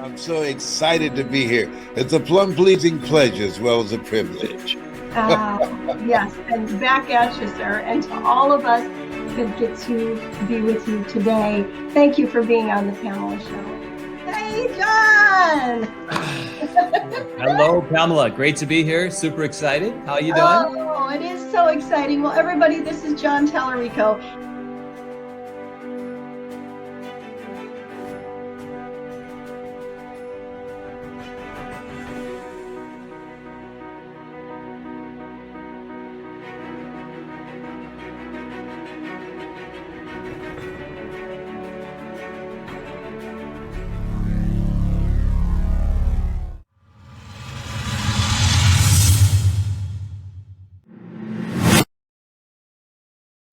I'm so excited to be here. It's a plum-pleasing pleasure as well as a privilege. Uh, yes, and back at you, sir. And to all of us that get to be with you today, thank you for being on the Pamela Show. Hey, John! Hello, Pamela. Great to be here. Super excited. How are you doing? Oh, it is so exciting. Well, everybody, this is John Tallarico.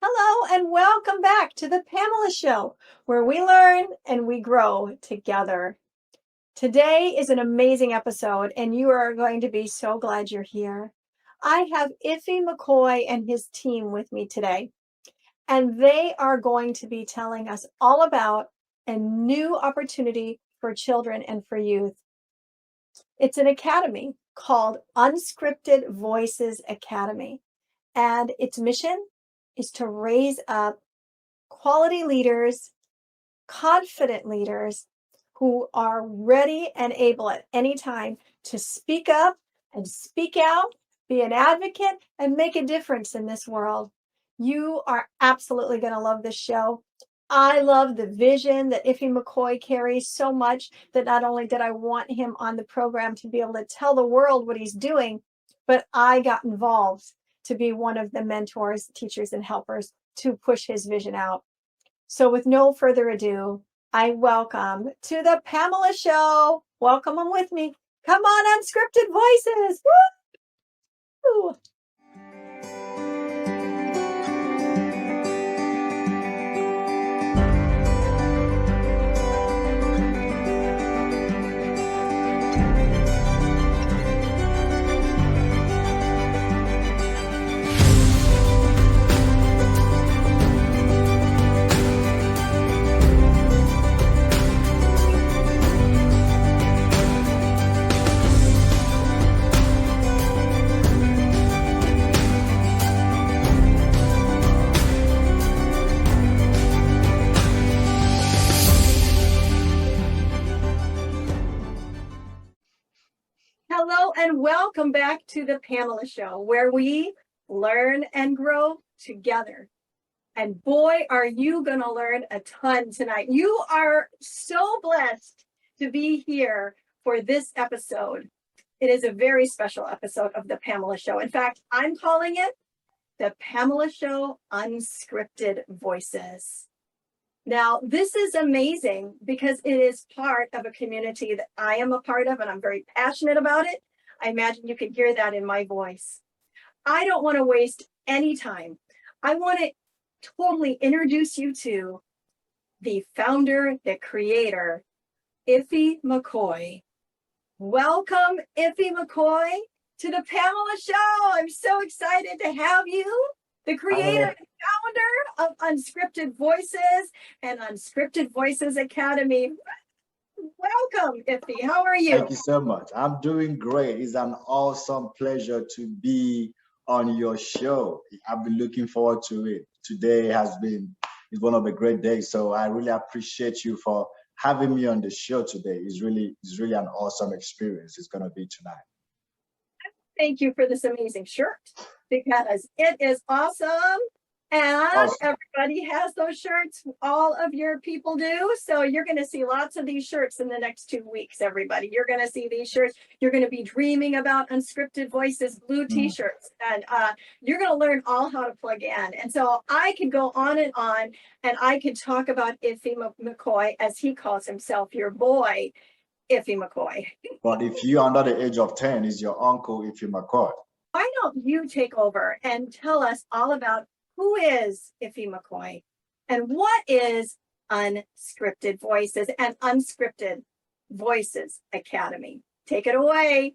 Hello, and welcome back to the Pamela Show, where we learn and we grow together. Today is an amazing episode, and you are going to be so glad you're here. I have Ify McCoy and his team with me today, and they are going to be telling us all about a new opportunity for children and for youth. It's an academy called Unscripted Voices Academy, and its mission is to raise up quality leaders, confident leaders who are ready and able at any time to speak up and speak out, be an advocate, and make a difference in this world. You are absolutely going to love this show. I love the vision that Ify McCoy carries so much that not only did I want him on the program to be able to tell the world what he's doing, but I got involved to be one of the mentors, teachers, and helpers to push his vision out. So with no further ado, I welcome to the Pamela Show. Welcome them with me. Come on, Unscripted Voices. Woo! Hello and welcome back to the Pamela Show, where we learn and grow together. And boy, are you going to learn a ton tonight. You are so blessed to be here for this episode. It is a very special episode of the Pamela Show. In fact, I'm calling it the Pamela Show Unscripted Voices. Now, this is amazing because it is part of a community that I am a part of, and I'm very passionate about it. I imagine you can hear that in my voice. I don't want to waste any time. I want to totally introduce you to the founder, the creator, Ify McCoy. Welcome, Ify McCoy, to the Pamela Show. I'm so excited to have you, the creator and founder of Unscripted Voices and Unscripted Voices Academy. Welcome, Ify. How are you? Thank you so much. I'm doing great. It's an awesome pleasure to be on your show. I've been looking forward to it. Today is one of the great days. So I really appreciate you for having me on the show today. It's really an awesome experience. It's going to be tonight. Thank you for this amazing shirt because it is awesome. And everybody has those shirts. All of your people do. So you're going to see lots of these shirts in the next 2 weeks, everybody. You're going to see these shirts. You're going to be dreaming about Unscripted Voices blue t-shirts. And you're going to learn all how to plug in. And so I could go on, and I could talk about Ify McCoy, as he calls himself, your boy, Ify McCoy. But if you're under the age of 10, is your uncle Ify McCoy. Why don't you take over and tell us all about who is Ify McCoy and what is Unscripted Voices and Unscripted Voices Academy? Take it away.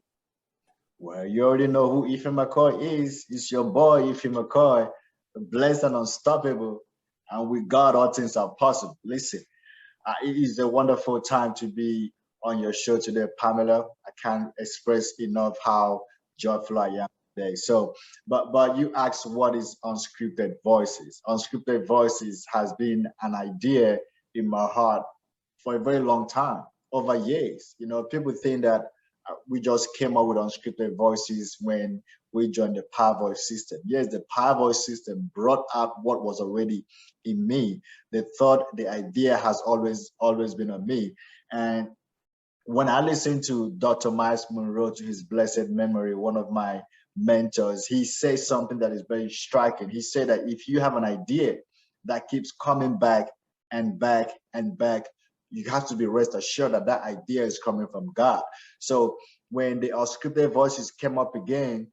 Well, you already know who Ify McCoy is. It's your boy, Ify McCoy, blessed and unstoppable. And with God, all things are possible. Listen, it is a wonderful time to be on your show today, Pamela. I can't express enough how joyful I am today. So, but you asked what is unscripted voices. Unscripted voices has been an idea in my heart for a very long time, over years. You know, people think that we just came up with unscripted voices when we joined the Power Voice system. Yes, the Power Voice system brought out what was already in me. The thought, the idea has always been on me. And when I listened to Dr. Miles Monroe, to his blessed memory, one of my mentors, he says something that is very striking. He said that if you have an idea that keeps coming back and back and back, you have to be rest assured that that idea is coming from God. So when the unscripted voices came up again,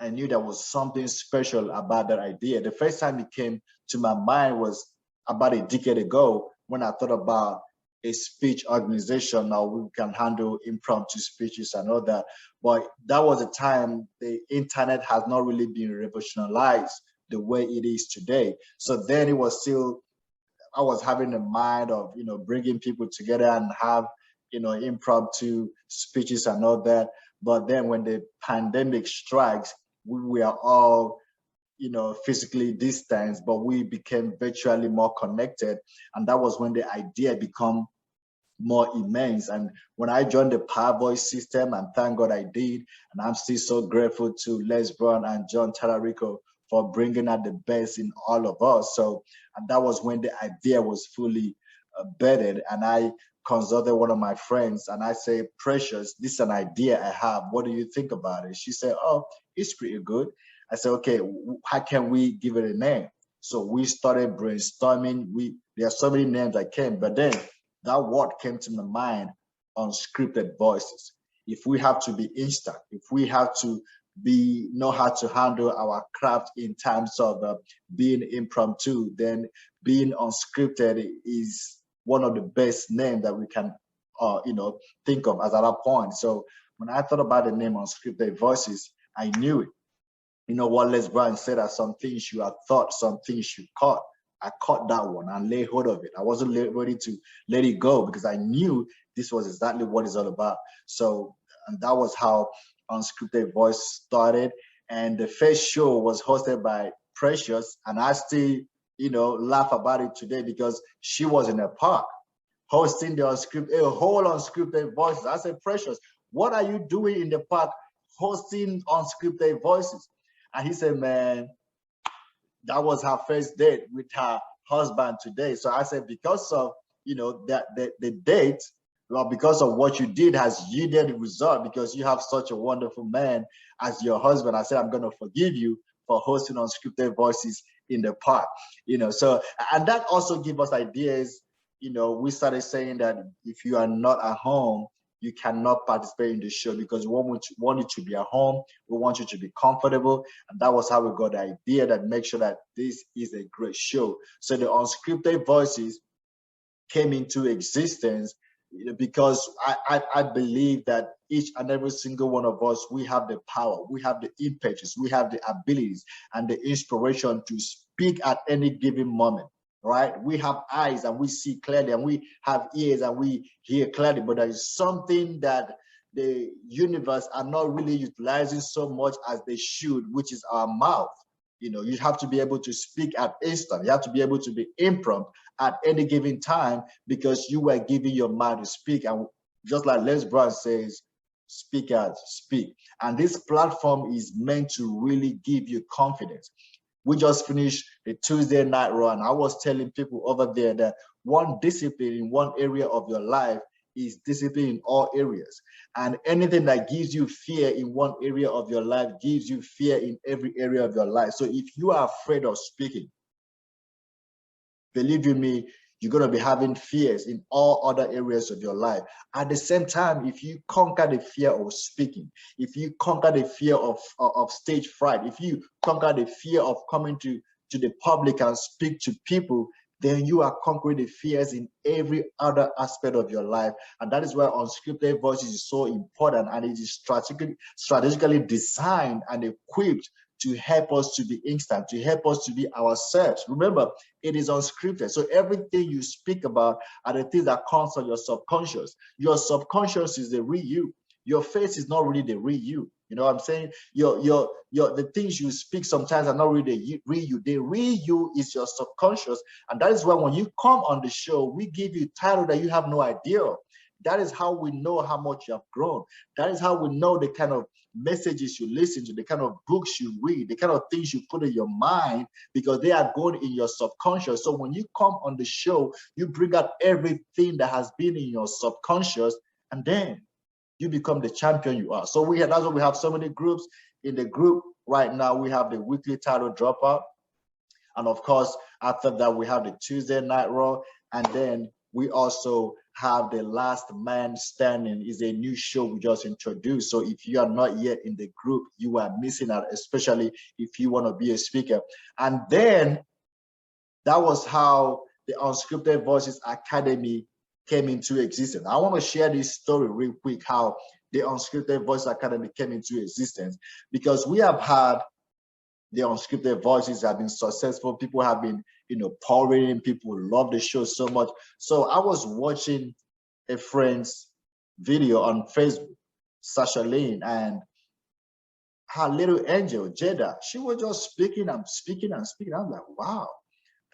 I knew there was something special about that idea. The first time it came to my mind was about a decade ago when I thought about a speech organization. Now we can handle impromptu speeches and all that. But that was a time the internet has not really been revolutionized the way it is today. So then it was still, I was having a mind of, you know, bringing people together and have, you know, impromptu speeches and all that. But then when the pandemic strikes, we are all, you know, physically distanced, but we became virtually more connected. And that was when the idea became more immense. And when I joined the Power Voice system, and thank God I did, and I'm still so grateful to Les Brown and John Talarico for bringing out the best in all of us. So, and that was when the idea was fully bedded. And I consulted one of my friends and I say, Precious, this is an idea I have. What do you think about it? She said, oh, it's pretty good. I said, okay, how can we give it a name? So we started brainstorming. There are so many names that came, but then that word came to my mind, unscripted voices. If we have to be instant, if we have to know how to handle our craft in terms of being impromptu, then being unscripted is one of the best names that we can you know, think of as at that point. So when I thought about the name Unscripted Voices, I knew it. You know what Les Brown said, that some things you have thought, some things you caught. I caught that one and lay hold of it. I wasn't ready to let it go because I knew this was exactly what it's all about. So, and that was how Unscripted Voice started. And the first show was hosted by Precious, and I still, you know, laugh about it today because she was in a park hosting the unscripted, a whole Unscripted Voices. I said, Precious, what are you doing in the park hosting Unscripted Voices? And he said, man, that was her first date with her husband today. So I said, because of, you know, that the date, well, because of what you did has yielded the result, because you have such a wonderful man as your husband. I said, I'm going to forgive you for hosting Unscripted Voices in the park, you know. So, and that also gives us ideas. You know, we started saying that if you are not at home, you cannot participate in the show, because we want you to be at home. We want you to be comfortable. And that was how we got the idea that make sure that this is a great show. So the Unscripted Voices came into existence, you know, because I believe that each and every single one of us, we have the power, we have the impetus, we have the abilities and the inspiration to speak at any given moment. Right? We have eyes and we see clearly, and we have ears and we hear clearly, but there is something that the universe are not really utilizing so much as they should, which is our mouth. You know, you have to be able to speak at instant. You have to be able to be impromptu at any given time, because you were giving your mouth to speak. And just like Les Brown says, speak out, speak. And this platform is meant to really give you confidence. We just finished the Tuesday Night Raw, and I was telling people over there that one discipline in one area of your life is discipline in all areas. And anything that gives you fear in one area of your life gives you fear in every area of your life. So if you are afraid of speaking, believe you me, you're going to be having fears in all other areas of your life. At the same time, if you conquer the fear of speaking, if you conquer the fear of stage fright, if you conquer the fear of coming to the public and speak to people, then you are conquering the fears in every other aspect of your life. And that is why Unscripted Voices is so important, and it is strategically designed and equipped to help us to be instant, to help us to be ourselves. Remember, it is unscripted. So everything you speak about are the things that comes from your subconscious. Your subconscious is the real you. Your face is not really the real you. You know what I'm saying? The things you speak sometimes are not really the real you. The real you is your subconscious. And that is why when you come on the show, we give you a title that you have no idea of. That is how we know how much you have grown. That is how we know the kind of messages you listen to, the kind of books you read, the kind of things you put in your mind, because they are going in your subconscious. So when you come on the show, you bring out everything that has been in your subconscious, and then you become the champion you are. So that's why we have so many groups. In the group right now, we have the weekly title dropout. And of course, after that, we have the Tuesday Night Raw. And then we also have the Last Man Standing. Is a new show we just introduced. So if you are not yet in the group, you are missing out, especially if you want to be a speaker. And then that was how the Unscripted Voices Academy came into existence. I want to share this story real quick, how the Unscripted Voice Academy came into existence, because we have had the Unscripted Voices have been successful. People have been, pouring in. People love the show so much. So I was watching a friend's video on Facebook, Sasha Lane, and her little angel, Jada, she was just speaking and speaking and speaking. I'm like, wow,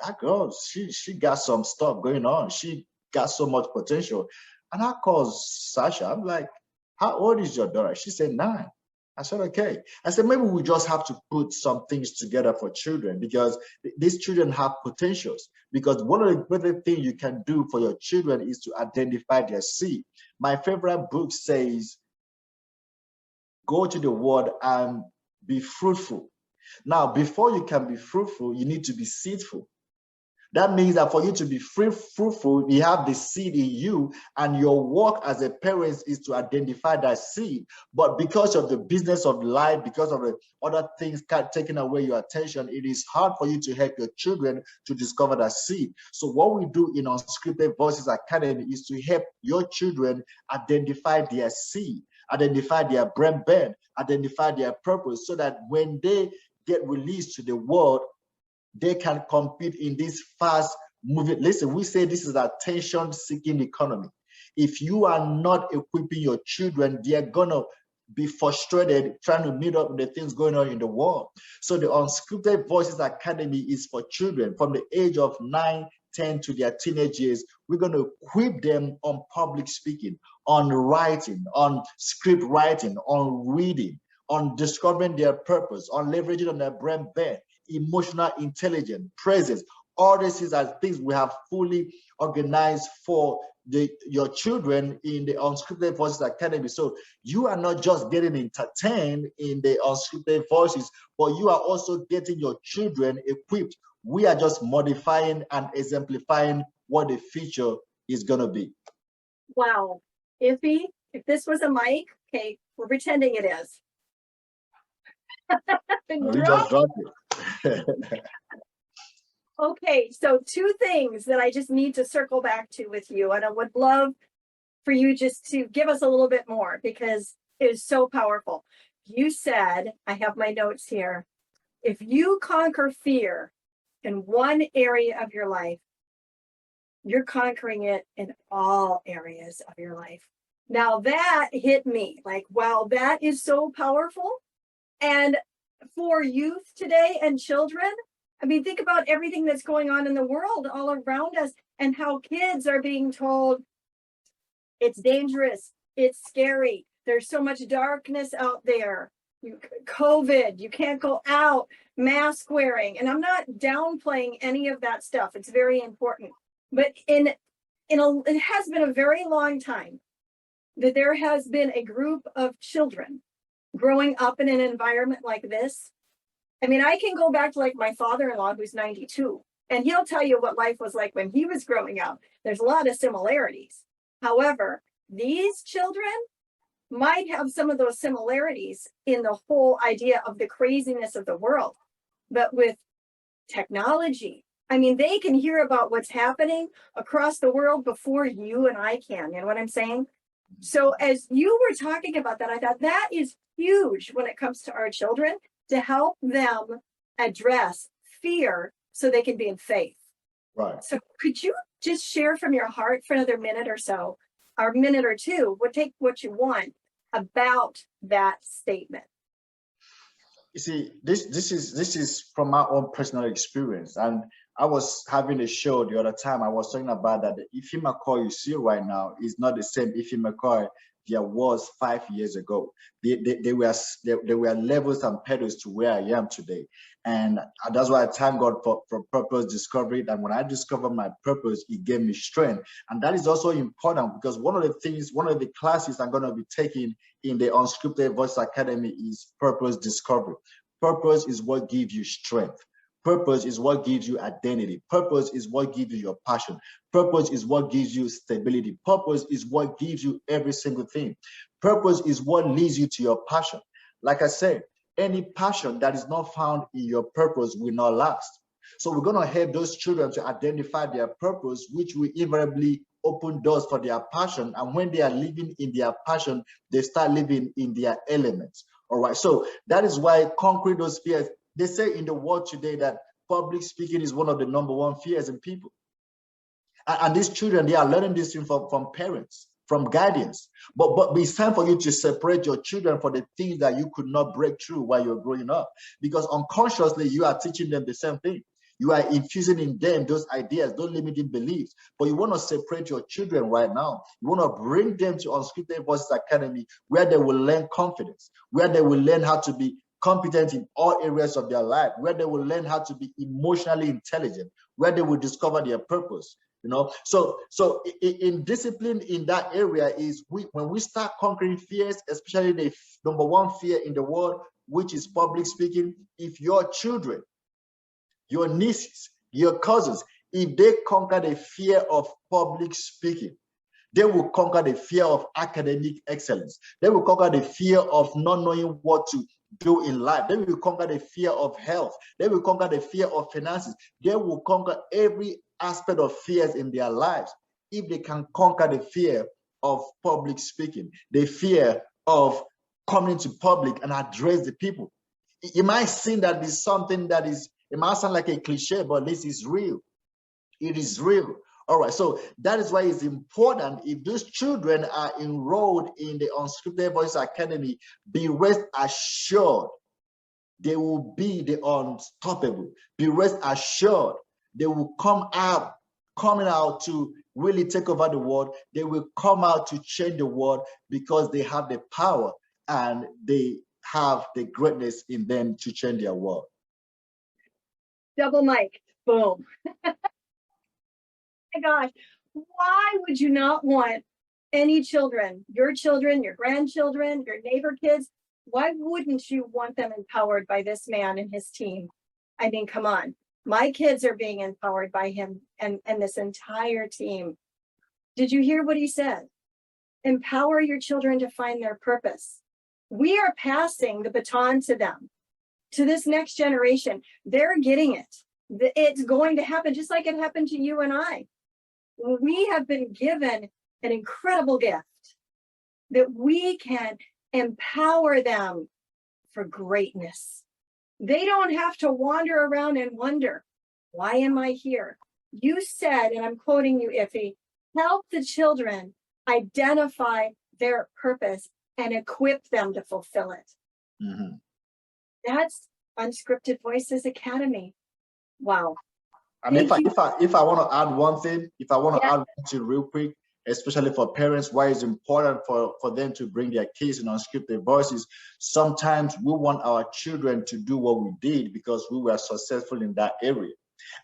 that girl, she got some stuff going on. She got so much potential. And I called Sasha. I'm like, how old is your daughter? She said 9. I said, okay. I said, maybe we just have to put some things together for children, because these children have potentials. Because one of the better things you can do for your children is to identify their seed. My favorite book says, go to the world and be fruitful. Now, before you can be fruitful, you need to be seedful. That means that for you to be fruitful, you have the seed in you, and your work as a parent is to identify that seed. But because of the business of life, because of the other things taking away your attention, it is hard for you to help your children to discover that seed. So what we do in Unscripted Voices Academy is to help your children identify their seed, identify their brand, identify their purpose, so that when they get released to the world, they can compete in this fast moving. Listen, we say this is an attention-seeking economy. If you are not equipping your children, they are gonna be frustrated trying to meet up with the things going on in the world. So the Unscripted Voices Academy is for children from the age of 9, 10 to their teenage years. We're going to equip them on public speaking, on writing, on script writing, on reading, on discovering their purpose, on leveraging on their brand, emotional intelligence, presence. All these are things we have fully organized for your children in the Unscripted Voices Academy. So you are not just getting entertained in the Unscripted Voices, but you are also getting your children equipped. We are just modifying and exemplifying what the future is going to be. Wow. Ify, if this was a mic, okay, we're pretending it is. We just dropped it. Okay, so 2 things that I just need to circle back to with you, and I would love for you just to give us a little bit more, because it is so powerful. You said, I have my notes here, if you conquer fear in one area of your life, you're conquering it in all areas of your life. Now that hit me like, wow, that is so powerful. And for youth today and children, I mean, think about everything that's going on in the world all around us, and how kids are being told it's dangerous, it's scary, there's so much darkness out there, COVID, you can't go out, mask wearing. And I'm not downplaying any of that stuff. It's very important. But it has been a very long time that there has been a group of children growing up in an environment like this. I mean, I can go back to like my father-in-law, who's 92, and he'll tell you what life was like when he was growing up. There's a lot of similarities. However, these children might have some of those similarities in the whole idea of the craziness of the world. But with technology, I mean, they can hear about what's happening across the world before you and I can. You know what I'm saying? So as you were talking about that, I thought that is huge when it comes to our children. to help them address fear so they can be in faith. Right. So could you just share from your heart for another minute or so, or a minute or two, we'll take what you want about that statement? You see, this is from my own personal experience. And I was having a show the other time. I was talking about that the Ify McCoy you see right now is not the same Ify McCoy there was 5 years ago. They were levels and pedals to where I am today. And that's why I thank God for purpose discovery. And when I discovered my purpose, it gave me strength. And that is also important because one of the classes I'm going to be taking in the Unscripted Voice Academy is purpose discovery. Purpose is what gives you strength. Purpose is what gives you identity. Purpose is what gives you your passion. Purpose is what gives you stability. Purpose is what gives you every single thing. Purpose is what leads you to your passion. Like I said, any passion that is not found in your purpose will not last. So we're going to help those children to identify their purpose, which will invariably open doors for their passion. And when they are living in their passion, they start living in their elements. All right. So that is why conquering those fears. They say in the world today that public speaking is one of the #1 fears in people. And these children, they are learning this from parents, from guardians. But it's time for you to separate your children from the things that you could not break through while you're growing up. Because unconsciously, you are teaching them the same thing. You are infusing in them those ideas, those limiting beliefs. But you want to separate your children right now. You want to bring them to Unscripted Voices Academy, where they will learn confidence, where they will learn how to be competent in all areas of their life, where they will learn how to be emotionally intelligent, where they will discover their purpose. You know, so in discipline in that area is when we start conquering fears, especially the #1 fear in the world, which is public speaking. If your children, your nieces, your cousins, if they conquer the fear of public speaking, they will conquer the fear of academic excellence. They will conquer the fear of not knowing what to do in life. They will conquer the fear of health. They will conquer the fear of finances. They will conquer every aspect of fears in their lives if they can conquer the fear of public speaking, the fear of coming to public and address the people. You might seem that it's something that is, it might sound like a cliche, but this is real. It is real. All right, so that is why it's important if those children are enrolled in the Unscripted Voice Academy, be rest assured they will be the unstoppable. Be rest assured they will coming out to really take over the world. They will come out to change the world because they have the power and they have the greatness in them to change their world. Double mic, boom. My gosh, why would you not want any children, your grandchildren, your neighbor kids? Why wouldn't you want them empowered by this man and his team? I mean, come on. My kids are being empowered by him and this entire team. Did you hear what he said? Empower your children to find their purpose. We are passing the baton to them, to this next generation. They're getting it. It's going to happen just like it happened to you and I. We have been given an incredible gift that we can empower them for greatness. They don't have to wander around and wonder, why am I here? You said, and I'm quoting you, Ify, help the children identify their purpose and equip them to fulfill it. Mm-hmm. That's Unscripted Voices Academy. Wow. And if I want to add one thing, add one thing real quick, especially for parents, why it's important for them to bring their kids in Unscripted Voices. Sometimes we want our children to do what we did because we were successful in that area.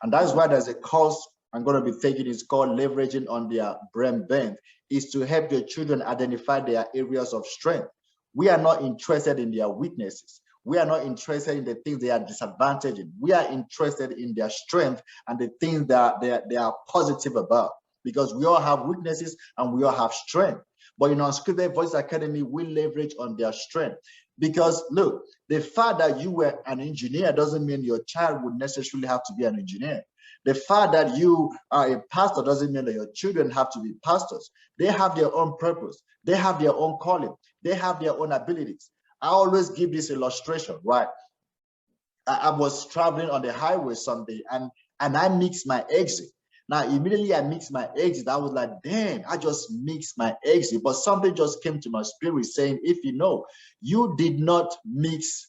And that's why there's a course I'm going to be taking. It's called Leveraging on Their Brain Bend. Is to help your children identify their areas of strength. We are not interested in their weaknesses. We are not interested in the things they are disadvantaged in. We are interested in their strength and the things that they are positive about, because we all have weaknesses and we all have strength. But in Unscripted Voice Academy, we leverage on their strength. Because look, the fact that you were an engineer doesn't mean your child would necessarily have to be an engineer. The fact that you are a pastor doesn't mean that your children have to be pastors. They have their own purpose. They have their own calling. They have their own abilities. I always give this illustration, right? I was traveling on the highway someday, and I mixed my exit. Now, immediately I mixed my exit. I was like, damn, I just mixed my exit. But something just came to my spirit saying, if you know, you did not mix.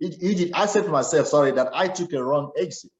I said to myself, sorry, that I took a wrong exit.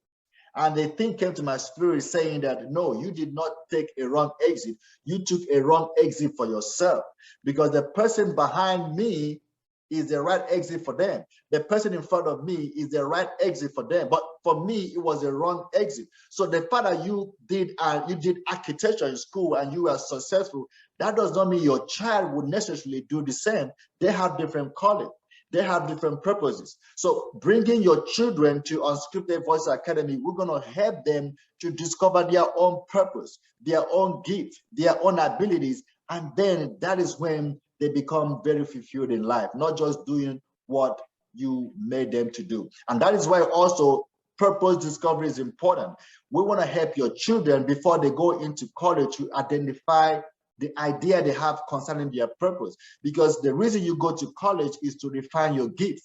And the thing came to my spirit saying that, no, you did not take a wrong exit. You took a wrong exit for yourself, because the person behind me is the right exit for them. The person in front of me is the right exit for them. But for me, it was a wrong exit. So the fact that you did architecture in school and you were successful, that does not mean your child would necessarily do the same. They have different calling. They have different purposes. So bringing your children to Unscripted Voice Academy, we're going to help them to discover their own purpose, their own gift, their own abilities. And then that is when they become very fulfilled in life, not just doing what you made them to do. And that is why also purpose discovery is important. We want to help your children before they go into college to identify the idea they have concerning their purpose. Because the reason you go to college is to refine your gift.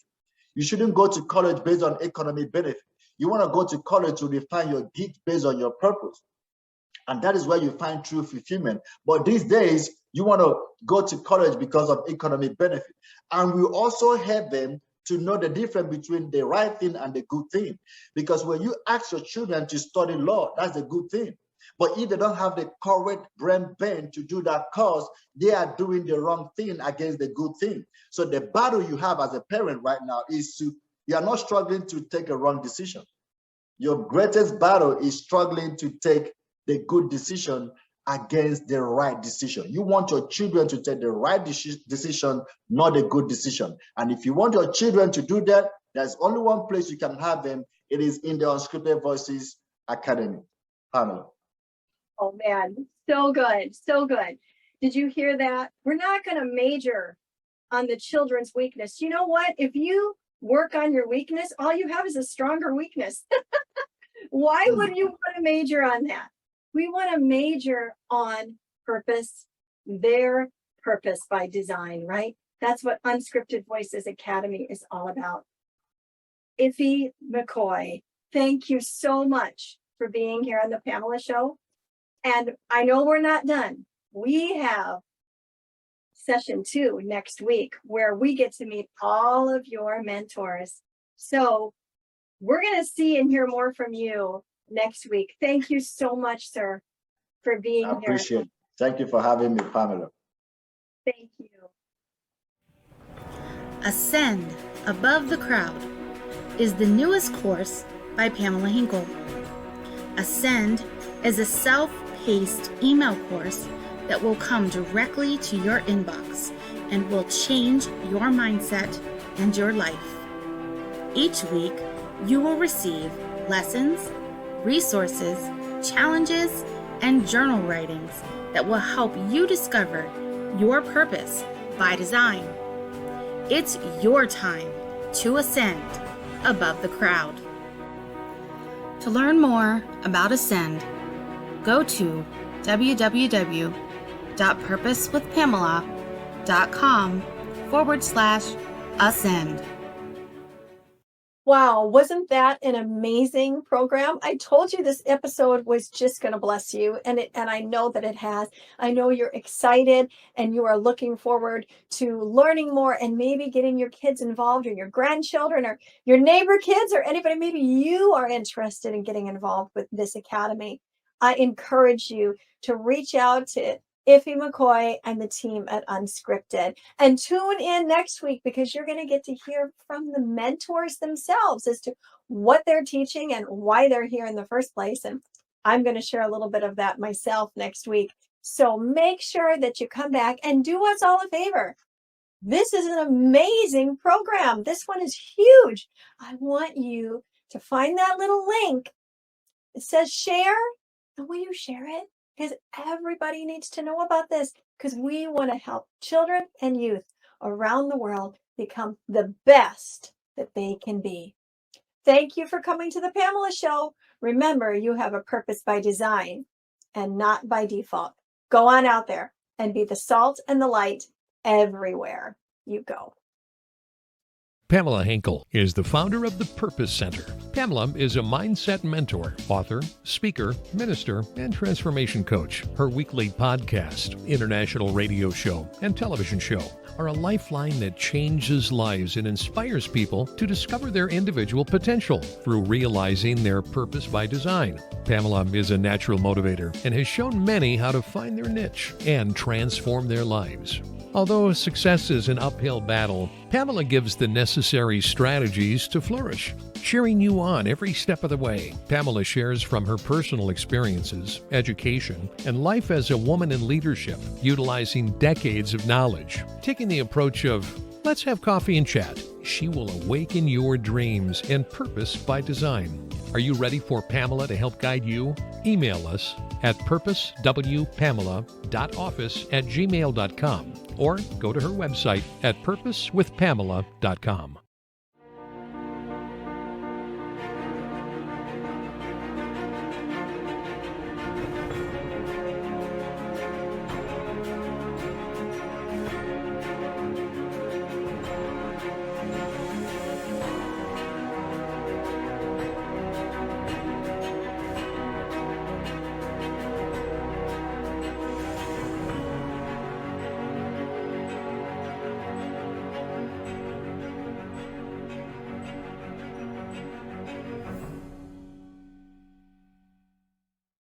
You shouldn't go to college based on economic benefit. You want to go to college to refine your gift based on your purpose. And that is where you find true fulfillment. But these days, you want to go to college because of economic benefit. And we also help them to know the difference between the right thing and the good thing. Because when you ask your children to study law, that's a good thing. But if they don't have the correct brain bend to do that course, they are doing the wrong thing against the good thing. So the battle you have as a parent right now is you are not struggling to take a wrong decision. Your greatest battle is struggling to take the good decision against the right decision. You want your children to take the right decision, not a good decision. And if you want your children to do that, there's only one place you can have them. It is in the Unscripted Voices Academy. Pamela. Oh man, so good, so good. Did you hear that? We're not going to major on the children's weakness. You know what? If you work on your weakness, all you have is a stronger weakness. Why would you want to major on that? We want to major on purpose, their purpose by design, right? That's what Unscripted Voices Academy is all about. Ify McCoy, thank you so much for being here on the Pamela Show. And I know we're not done. We have session 2 next week where we get to meet all of your mentors. So we're going to see and hear more from you next week. Thank you so much, sir, for being here. I appreciate it. Thank you for having me, Pamela. Thank you. Ascend Above the Crowd is the newest course by Pamela Hinkle. Ascend is a self-paced email course that will come directly to your inbox and will change your mindset and your life. Each week, you will receive lessons, resources, challenges, and journal writings that will help you discover your purpose by design. It's your time to ascend above the crowd. To learn more about Ascend, go to www.purposewithpamela.com/ascend. Wow, wasn't that an amazing program? I told you this episode was just going to bless you, and I know that it has. I know you're excited and you are looking forward to learning more and maybe getting your kids involved, or your grandchildren, or your neighbor kids, or anybody. Maybe you are interested in getting involved with this academy. I encourage you to reach out to Ify McCoy and the team at Unscripted. And tune in next week, because you're going to get to hear from the mentors themselves as to what they're teaching and why they're here in the first place. And I'm going to share a little bit of that myself next week. So make sure that you come back and do us all a favor. This is an amazing program. This one is huge. I want you to find that little link. It says share. And will you share it? Because everybody needs to know about this, because we want to help children and youth around the world become the best that they can be. Thank you for coming to the Pamela Show. Remember, you have a purpose by design and not by default. Go on out there and be the salt and the light everywhere you go. Pamela Hinkle is the founder of the Purpose Center. Pamela is a mindset mentor, author, speaker, minister, and transformation coach. Her weekly podcast, international radio show, and television show are a lifeline that changes lives and inspires people to discover their individual potential through realizing their purpose by design. Pamela is a natural motivator and has shown many how to find their niche and transform their lives. Although success is an uphill battle, Pamela gives the necessary strategies to flourish, cheering you on every step of the way. Pamela shares from her personal experiences, education, and life as a woman in leadership, utilizing decades of knowledge. Taking the approach of, let's have coffee and chat, she will awaken your dreams and purpose by design. Are you ready for Pamela to help guide you? Email us at purposewpamela.office@gmail.com or go to her website at purposewithpamela.com.